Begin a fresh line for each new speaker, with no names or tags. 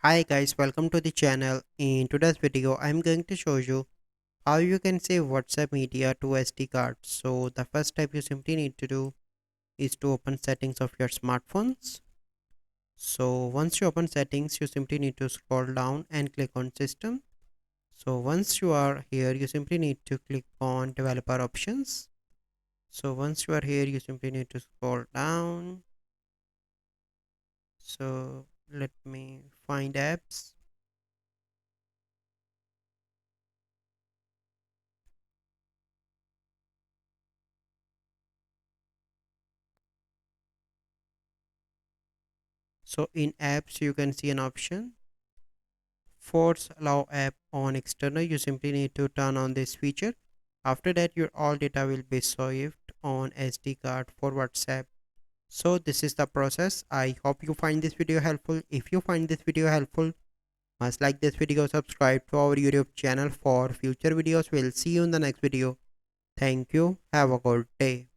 Hi guys, welcome to the channel. In today's video, I'm going to show you how you can save WhatsApp media to SD card. So the first step you simply need to do is to open settings of your smartphones. So once you open settings, you simply need to scroll down and click on system. So once you are here, you simply need to click on developer options. So once you are here, you simply need to scroll down. So let me find apps. So in apps, you can see an option force allow app on external. You simply need to turn on this feature. After that, your all data will be saved on SD card for WhatsApp. So this is the process. I hope you find this video helpful. If you find this video helpful, must like this video, subscribe to our YouTube channel for future videos. We'll see you in the next video. Thank you. Have a good day.